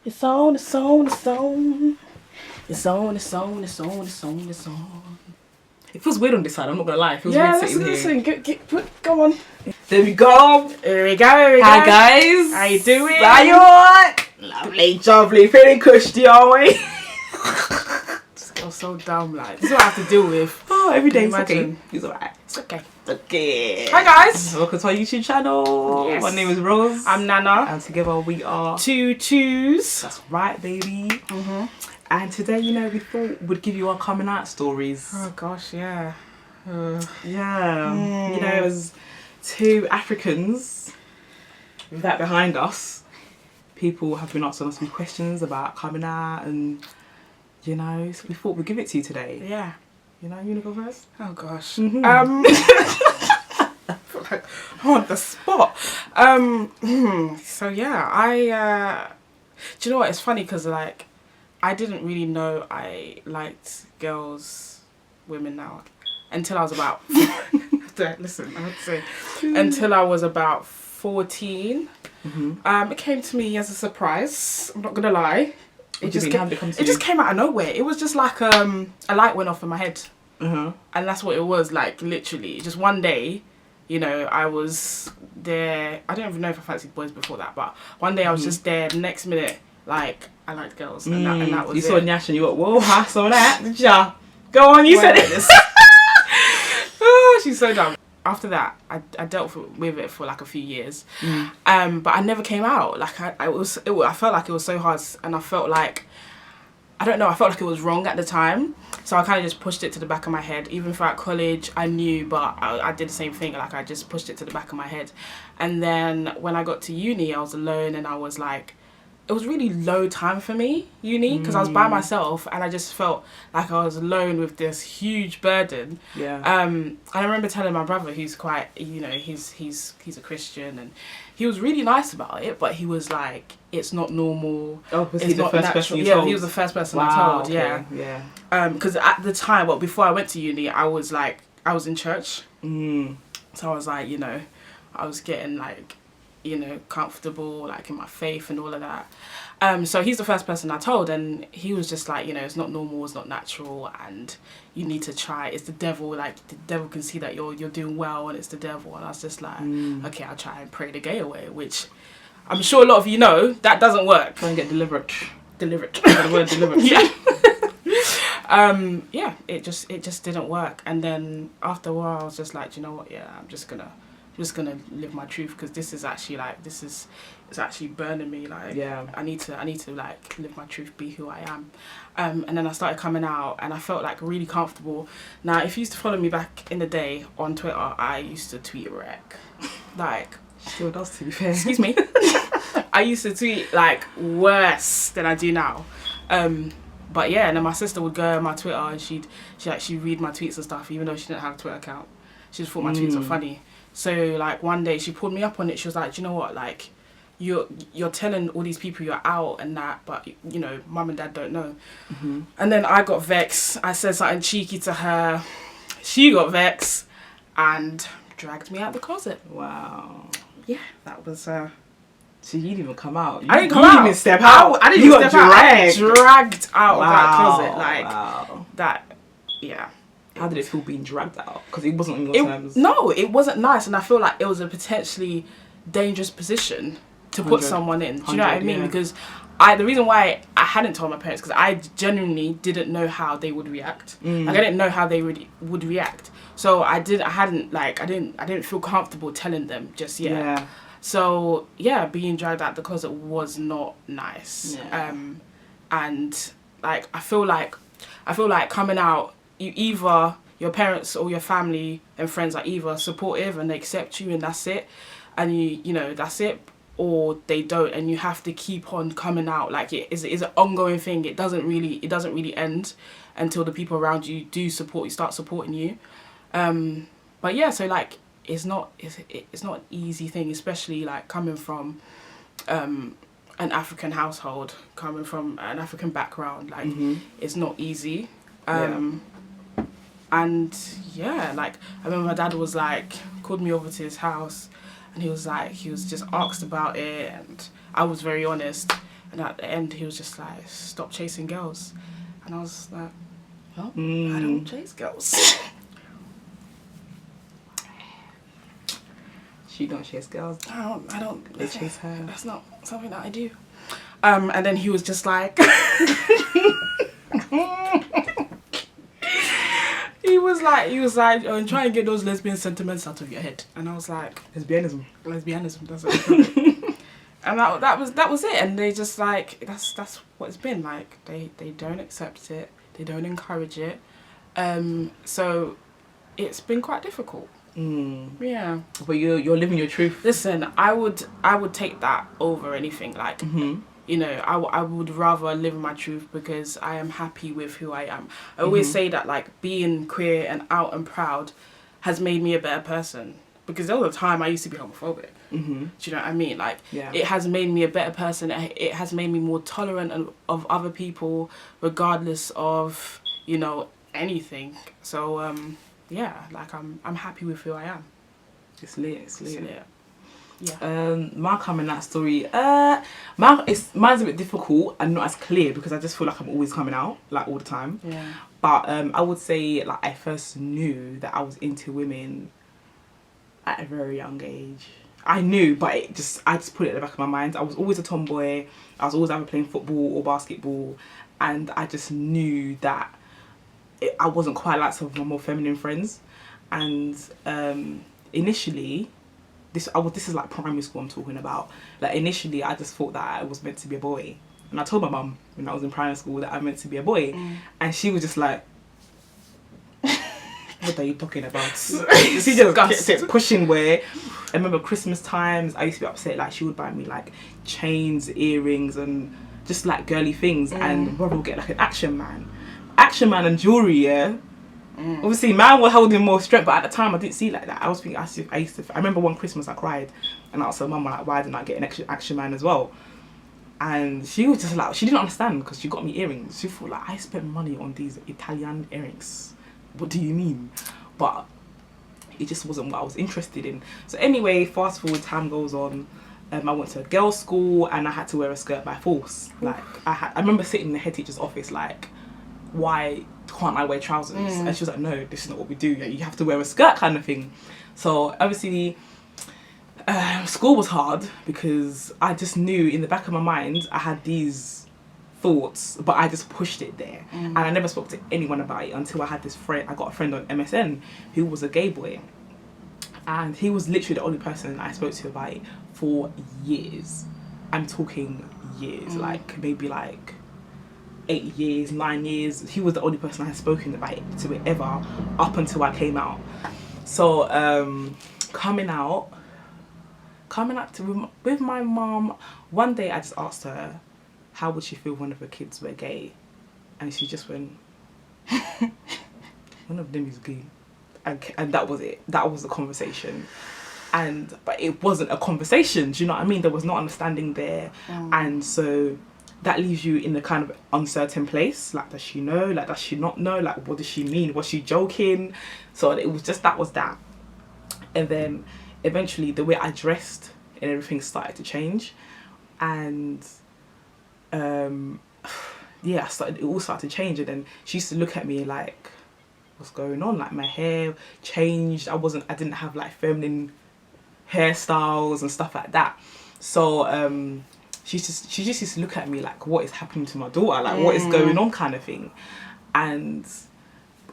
It's on, it's on, it's on. It's on, it's on, it's on, it's on, it's on. It feels weird on this side, I'm not gonna lie. It feels weird sitting listen. Go on. There we go. Here we go. Hi guys. How you doing? How you alright? Lovely. Feeling cushy, are we? This girl's so dumb, like. This is what I have to deal with. Oh, every day it's Imagine. okay. It's alright. It's okay. Okay. Hi guys. Welcome to our YouTube channel. Yes. My name is Rose. I'm Nana. And together we are Two twos. That's right, baby. Mm-hmm. And today, we thought we'd give you our coming out stories. Oh gosh, yeah. Yeah. It was two Africans with that behind us. People have been asking us some questions about coming out and, so we thought we'd give it to you today. Yeah. You wanna go first? Oh gosh. Mm-hmm. I feel like I'm on the spot. So yeah, do you know what? It's funny because like I didn't really know I liked girls, women now, until I was about. Listen, I have to say, until I was about 14. Mm-hmm. It came to me as a surprise. I'm not gonna lie. It just came out of nowhere. It was just like a light went off in my head. Uh-huh. And that's what it was, like, literally. Just one day, I was there. I don't even know if I fancied boys before that, but one day I was just there. The next minute, like, I liked girls. And that was You saw Nyash and you went, whoa, I saw that, did ya? Go on, you said it. Oh, she's so dumb. After that, I dealt with it for, like, a few years. But I never came out. Like, I felt like it was so hard, and I felt like, I don't know, I felt like it was wrong at the time. So I kind of just pushed it to the back of my head. Even throughout college, I knew, but I did the same thing. Like, I just pushed it to the back of my head. And then when I got to uni, I was alone and I was like, it was really low time for me, uni, because I was by myself and I just felt like I was alone with this huge burden. Yeah. And I remember telling my brother, who's quite, he's a Christian, and he was really nice about it, but he was like, it's not normal. Oh, was it's he the not first natural. person you Yeah, told? he was the first person Wow, I told, okay. yeah. Because at the time, before I went to uni, I was in church. So I was like, I was getting like, comfortable, like in my faith and all of that. So he's the first person I told, and he was just like, it's not normal, it's not natural, and you need to try. It's the devil. Like, the devil can see that you're doing well, and it's the devil. And I was just like, okay, I'll try and pray the gay away, which I'm sure a lot of you know that doesn't work. Try and get delivered. The word delivered. Yeah. It just didn't work. And then after a while, I was just like, you know what? Yeah, I'm just gonna live my truth, because this is actually like it's actually burning me. Like, yeah, I need to like live my truth, be who I am. And then I started coming out, and I felt like really comfortable. Now, if you used to follow me back in the day on Twitter, I used to tweet wreck, like. Still does, to be fair. Excuse me. I used to tweet like worse than I do now. But yeah, and then my sister would go on my Twitter and she'd read my tweets and stuff, even though she didn't have a Twitter account. She just thought my tweets were funny. So like one day she pulled me up on it. She was like, do you know what? Like, you're telling all these people you're out and that, but mum and dad don't know. And then I got vexed. I said something cheeky to her. She got vexed and dragged me out the closet. Wow. Yeah, that was. So you didn't even come out. I didn't come out. You didn't even step out. I didn't even step out. I got dragged out of that closet. Like that. Yeah. How did it feel being dragged out? Because it wasn't on your terms. No, it wasn't nice, and I feel like it was a potentially dangerous position to put someone in. Do you know what I mean? Yeah. Because the reason why I hadn't told my parents, because I genuinely didn't know how they would react. Like, I didn't know how they would react. So I didn't feel comfortable telling them just yet. Yeah. So yeah, being dragged out the closet was not nice. Yeah. And like I feel like coming out, either your parents or your family and friends are either supportive and they accept you and that's it, and that's it, or they don't, and you have to keep on coming out. Like, it is an ongoing thing. It doesn't really end until the people around you do start supporting you. But yeah, so like it's not an easy thing, especially like coming from an African household, coming from an African background. Like it's not easy. And yeah, like I remember my dad was like, called me over to his house, and he was just asked about it, and I was very honest. And at the end, he was just like, stop chasing girls. And I was like, well, I don't chase girls. She don't chase girls. I don't. They chase her. That's not something that I do. And then he was just like, he was like, oh, try and get those lesbian sentiments out of your head. And I was like, Lesbianism, that's what it. And that was it. And they just like, that's what it's been like. They don't accept it. They don't encourage it. So it's been quite difficult. Yeah. But you're living your truth. Listen, I would take that over anything. Like, you know, I would rather live my truth because I am happy with who I am. I always say that, like, being queer and out and proud has made me a better person. Because all the time I used to be homophobic. Do you know what I mean? Like, it has made me a better person. It has made me more tolerant of other people, regardless of, you know, anything. So, yeah, like, I'm happy with who I am. It's lit. Yeah. My coming out story. Mine's a bit difficult and not as clear because I just feel like I'm always coming out, like, all the time. Yeah. But I would say, like, I first knew that I was into women at a very young age. I knew, but I just put it in the back of my mind. I was always a tomboy. I was always either playing football or basketball, and I just knew that I wasn't quite like some of my more feminine friends. And initially, this is like primary school I'm talking about. Like, initially, I just thought that I was meant to be a boy, and I told my mum when I was in primary school that I meant to be a boy, and she was just like, what are you talking about? She just kept pushing where. I remember Christmas times, I used to be upset, like, she would buy me, like, chains, earrings, and just, like, girly things, and brother would get, like, an action man and jewellery, yeah? Obviously, man were holding more strength, but at the time, I didn't see it like that. I remember one Christmas I cried, and I asked her mum, like, why didn't I get an action man as well? And she was just like, she didn't understand, because she got me earrings. She thought, like, I spent money on these Italian earrings. What do you mean? But it just wasn't what I was interested in. So anyway, fast forward, time goes on. I went to a girls' school and I had to wear a skirt by force. Like, I remember sitting in the head teacher's office like, why can't I wear trousers? And she was like, no, this is not what we do. You have to wear a skirt, kind of thing. So obviously, school was hard because I just knew in the back of my mind I had these thoughts, but I just pushed it there, and I never spoke to anyone about it until I had this friend. I got a friend on MSN who was a gay boy, and he was literally the only person I spoke to about it for years. I'm talking years, like maybe like 8 years, 9 years. He was the only person I had spoken about it to ever up until I came out. So coming out with my mom, one day I just asked her, how would she feel one of her kids were gay? And she just went, one of them is gay. And that was it. That was the conversation. But it wasn't a conversation, do you know what I mean? There was no understanding there. And so that leaves you in a kind of uncertain place. Like, does she know? Like, does she not know? Like, what does she mean? Was she joking? So it was just, that was that. And then eventually the way I dressed and everything started to change. And yeah, it all started to change. And then she used to look at me like, what's going on? Like, my hair changed. I didn't have like feminine hairstyles and stuff like that. So she just used to look at me like, what is happening to my daughter? Like, what is going on, kind of thing. And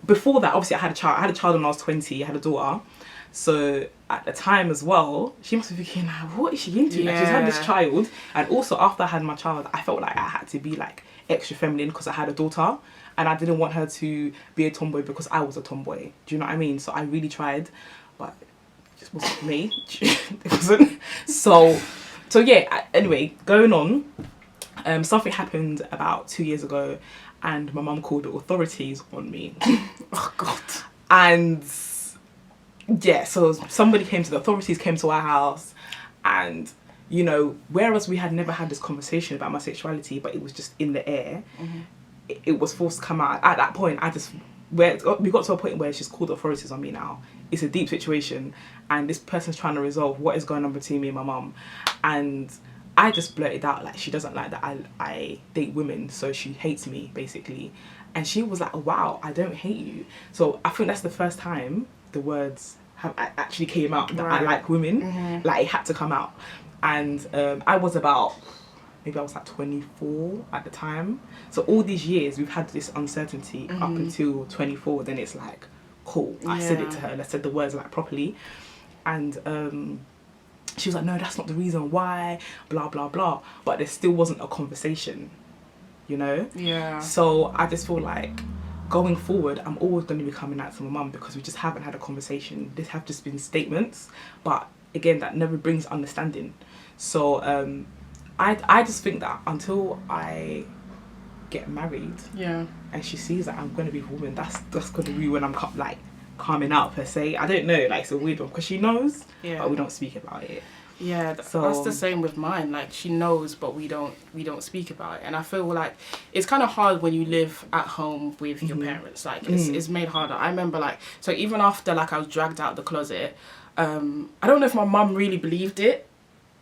before that, obviously I had a child when I was 20. I had a daughter. So at the time as well, she must be thinking, like, what is she into? Like, she's had this child. And also after I had my child, I felt like I had to be like extra feminine because I had a daughter, and I didn't want her to be a tomboy because I was a tomboy. Do you know what I mean? So I really tried, but it just wasn't for me. It wasn't. So yeah, anyway, going on, something happened about 2 years ago, and my mum called the authorities on me. Oh God. And yeah, so somebody came to the authorities, came to our house, and, you know, whereas we had never had this conversation about my sexuality, but it was just in the air, it was forced to come out. At that point, we got to a point where she's called the authorities on me now. It's a deep situation, and this person's trying to resolve what is going on between me and my mum. And I just blurted out like she doesn't like that I date women, so she hates me basically. And she was like, wow, I don't hate you. So I think that's the first time the words have actually came out that I like women. Like it had to come out. And I was about, maybe I was like 24 at the time. So all these years we've had this uncertainty up until 24. Then it's like, cool, I said it to her. I said the words like properly. And she was like, no, that's not the reason why, blah, blah, blah. But there still wasn't a conversation, you know? Yeah. So I just feel like going forward, I'm always going to be coming out to my mum because we just haven't had a conversation. These have just been statements. But again, that never brings understanding. So I just think that until I get married and she sees that I'm going to be a woman, that's going to be when I'm like coming out per se. I don't know, like it's a weird one because she knows, but we don't speak about it. Yeah, so that's the same with mine. Like she knows, but we don't speak about it. And I feel like it's kind of hard when you live at home with your parents. Like it's made harder. I remember like, so even after like I was dragged out of the closet, I don't know if my mum really believed it.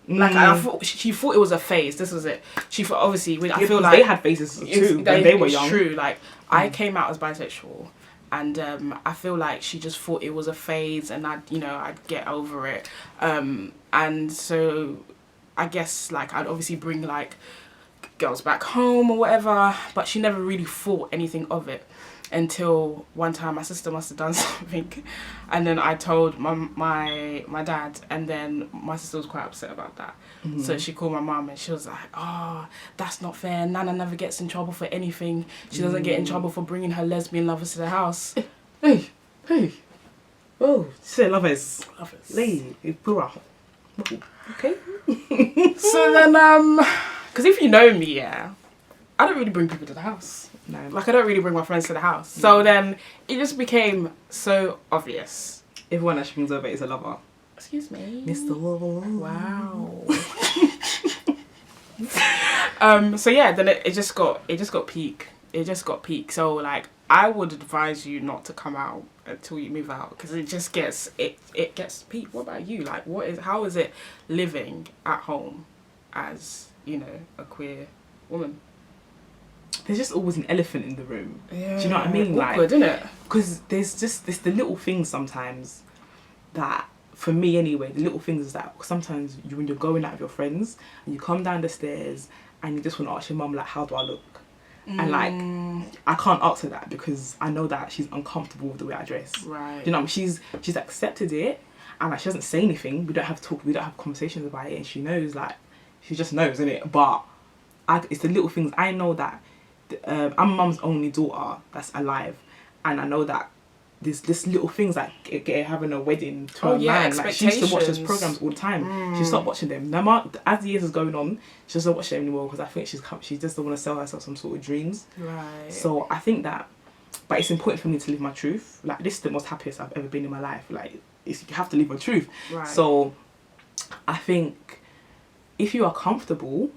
Like I thought she thought it was a phase. This was it. She thought obviously I feel like they had phases too when they were young. True. Like I came out as bisexual. And I feel like she just thought it was a phase and I'd get over it. And so I guess like I'd obviously bring like girls back home or whatever, but she never really thought anything of it until one time my sister must have done something and then I told my dad, and then my sister was quite upset about that. So she called my mum and she was like, oh, that's not fair. Nana never gets in trouble for anything. She doesn't get in trouble for bringing her lesbian lovers to the house. Hey. Oh, say lovers. Lady, plural. Okay. So then, because if you know me, I don't really bring people to the house. No. Like I don't really bring my friends to the house. So then it just became so obvious. Everyone that she brings over is a lover. Excuse me. Mr. Lover. Wow. So yeah, then it just got peak. It just got peak. So like I would advise you not to come out until you move out because it just gets it gets peak. What about you? Like how is it living at home as, a queer woman? There's just always an elephant in the room. Yeah. Do you know what I mean? Awkward, like, isn't it? Because there's the little things sometimes that, for me anyway, the little things is that sometimes when you're going out with your friends and you come down the stairs and you just want to ask your mum, like, how do I look? And like, I can't ask her that because I know that she's uncomfortable with the way I dress. Right. You know, she's accepted it and like she doesn't say anything. We don't have conversations about it, and she knows, like, she just knows, innit? But it's the little things. I know that I'm mum's only daughter that's alive, and I know that there's little things like having a wedding to a man. Like she used to watch those programs all the time. She stopped watching them. Now, as the years is going on, she doesn't watch them anymore because I think she just don't want to sell herself some sort of dreams. Right. So I think that, but it's important for me to live my truth. Like this is the most happiest I've ever been in my life. Like you have to live my truth. Right. So I think if you are comfortable.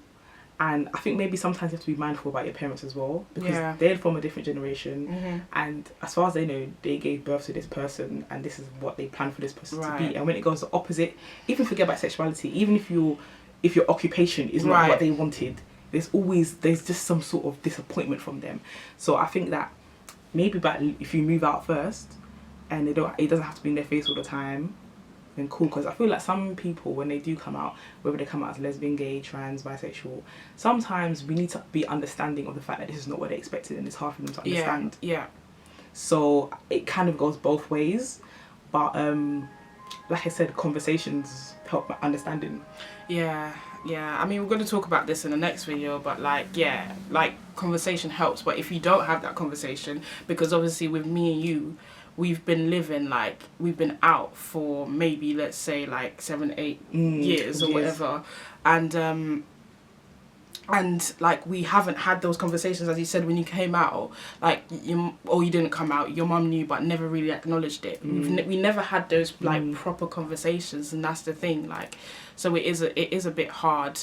And I think maybe sometimes you have to be mindful about your parents as well because they're from a different generation, and as far as they know, they gave birth to this person and this is what they plan for this person to be. And when it goes the opposite, even forget about sexuality, even if your occupation is not what they wanted, there's just some sort of disappointment from them. So I think that maybe if you move out first and it doesn't have to be in their face all the time, then cool. Because I feel like some people, when they do come out, whether they come out as lesbian, gay, trans, bisexual, sometimes we need to be understanding of the fact that this is not what they expected and it's hard for them to understand. Yeah. So it kind of goes both ways, but like I said, conversations help my understanding. Yeah. I mean, we're going to talk about this in the next video, but like conversation helps. But if you don't have that conversation, because obviously with me and you, we've been out for maybe, let's say, like 7-8 years or whatever, and like we haven't had those conversations, as you said, when you came out, like you didn't come out, your mum knew but never really acknowledged it. We never had those like proper conversations, and that's the thing. Like, so it is a bit hard,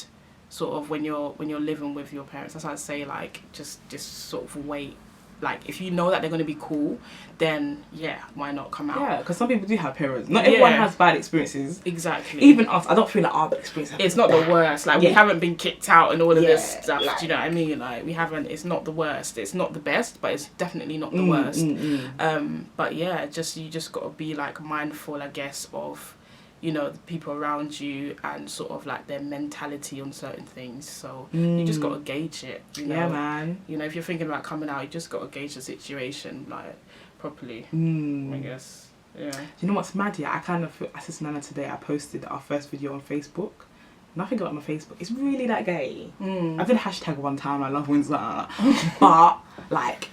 sort of, when you're living with your parents. That's why I say, like, just sort of wait like, if you know that they're going to be cool, then yeah, why not come out? Yeah, because some people do have parents. Not everyone has bad experiences. Exactly. Even us, I don't feel like our experience. It's not the worst. Like, we haven't been kicked out and all of this stuff. Like, do you know what I mean? Like, we haven't. It's not the worst. It's not the best, but it's definitely not the worst. But yeah, you just got to be like mindful, I guess, of, you know, the people around you and sort of like their mentality on certain things. So you just got to gauge it. You know? Yeah, man. You know, if you're thinking about coming out, you just got to gauge the situation like properly. I guess. Yeah. Do you know what's mad? Yeah, I kind of feel, I said to Nana today, I posted our first video on Facebook. Nothing about my Facebook. It's really that gay. I did a hashtag one time. I love Windsor, but like,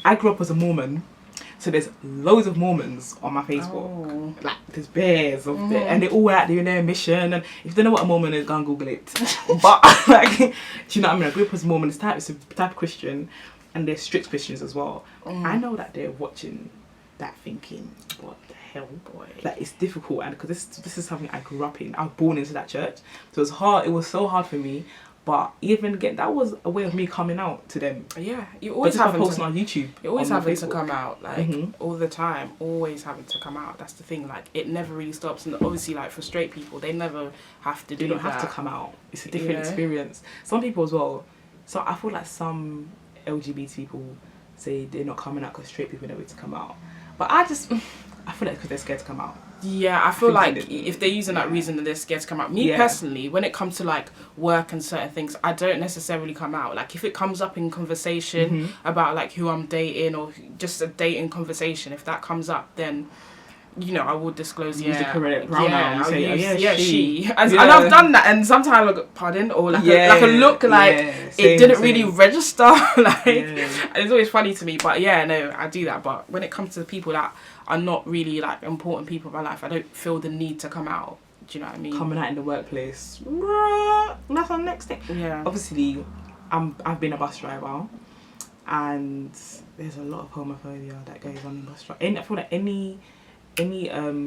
I grew up as a Mormon. So there's loads of Mormons on my Facebook. Like, there's bears of it, and they're all out doing their mission. And if you don't know what a Mormon is, go and Google it. But like, do you know what I mean? I grew up as a Mormon. It's a type of Christian, and they're strict Christians as well. I know that they're watching that, thinking, what the hell, boy? Like, it's difficult, and because this is something I grew up in. I was born into that church, so it was hard. It was so hard for me. But even again, that was a way of me coming out to them. Yeah, you always having posting on YouTube. You're always having to come out, like all the time. Always having to come out. That's the thing. Like, it never really stops. And obviously, like, for straight people, they never have to do that. They don't have to come out. It's a different experience. Some people as well. So I feel like some LGBT people say they're not coming out because straight people know where to come out. But I feel like because they're scared to come out. Yeah, I feel like if they're using that reason that they're scared to come out. Me personally, when it comes to like work and certain things, I don't necessarily come out. Like, if it comes up in conversation about like who I'm dating or just a dating conversation, if that comes up, then, you know, I will disclose. Use the correct pronoun. I'll use, she. And I've done that, and sometimes I go, pardon, or like a look like it didn't really register. Like, and it's always funny to me. But yeah, no, I do that. But when it comes to the people that are not really like important people in my life, I don't feel the need to come out. Do you know what I mean? Coming out in the workplace, that's our next thing. Yeah. Obviously, I've been a bus driver, and there's a lot of homophobia that goes on in bus driving. I feel like any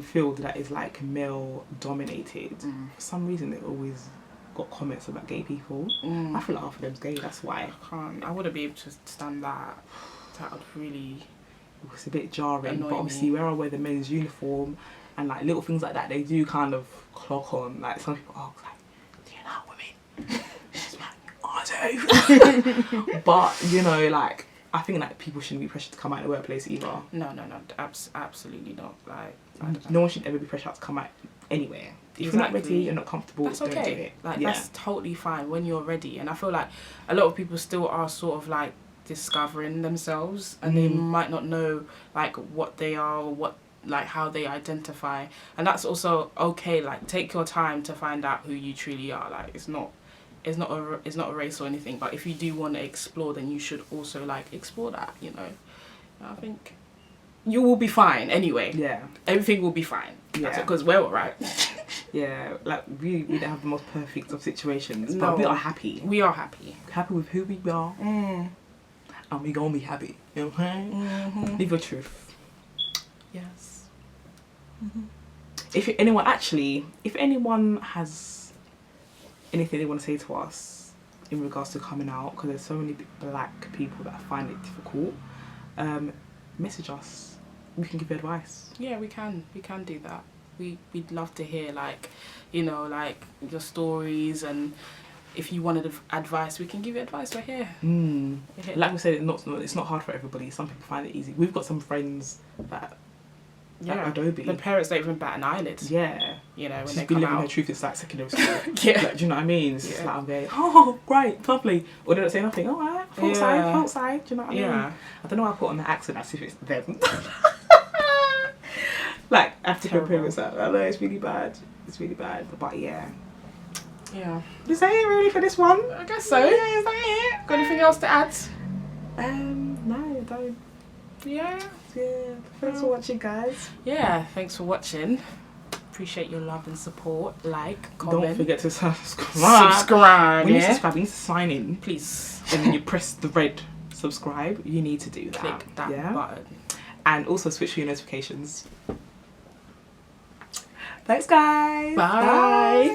field that is like male dominated, for some reason they've always got comments about gay people. I feel like half of them's gay. That's why I wouldn't be able to stand that. That would really. It's a bit jarring, but obviously where I wear the men's uniform and like little things like that, they do kind of clock on. Like, some people are like, do you know women? She's like, I do. But you know, like, I think like people shouldn't be pressured to come out in the workplace either. No, absolutely not. Like, no one should ever be pressured to come out anywhere. If you're not ready, you're not comfortable, that's okay. Don't do it. Like, that's totally fine when you're ready. And I feel like a lot of people still are sort of like discovering themselves, and they might not know like what they are or what, like, how they identify, and that's also okay. Like, take your time to find out who you truly are. Like, it's not a race or anything, but if you do want to explore, then you should also like explore that, you know. I think you will be fine anyway. Yeah, everything will be fine. Yeah, because we're all right. Yeah, like we don't have the most perfect of situations, but we are happy. We are happy with who we are. And we gonna be happy, you know what I'm saying? Live your truth. Yes. If anyone has anything they want to say to us in regards to coming out, because there's so many black people that find it difficult, message us. We can give you advice. Yeah, we can do that. We'd love to hear, like, you know, like your stories, and if you wanted advice, we can give you advice right here. Like we said, it's not hard for everybody. Some people find it easy. We've got some friends that Adobe. The parents don't even bat an eyelid. Yeah. You know, when she's they been come living out. her truth inside secondary school. Like, do you know what I mean? It's just like, I'm there, oh, great, lovely. Or they don't say nothing. All right, fault side. Do you know what I mean? I don't know why I put on the accent as if it's them. Like, African parents, I know it's really bad. But yeah. Yeah. Is that it really for this one? I guess so. Yeah, is that it? Got anything else to add? No, don't. Yeah. Thanks for watching, guys. Yeah, thanks for watching. Appreciate your love and support. Like, comment. Don't forget to subscribe. When you subscribe, you need to sign in. Please. And then you press the red subscribe. You need to do that. Click that button. And also switch to your notifications. Thanks, guys. Bye.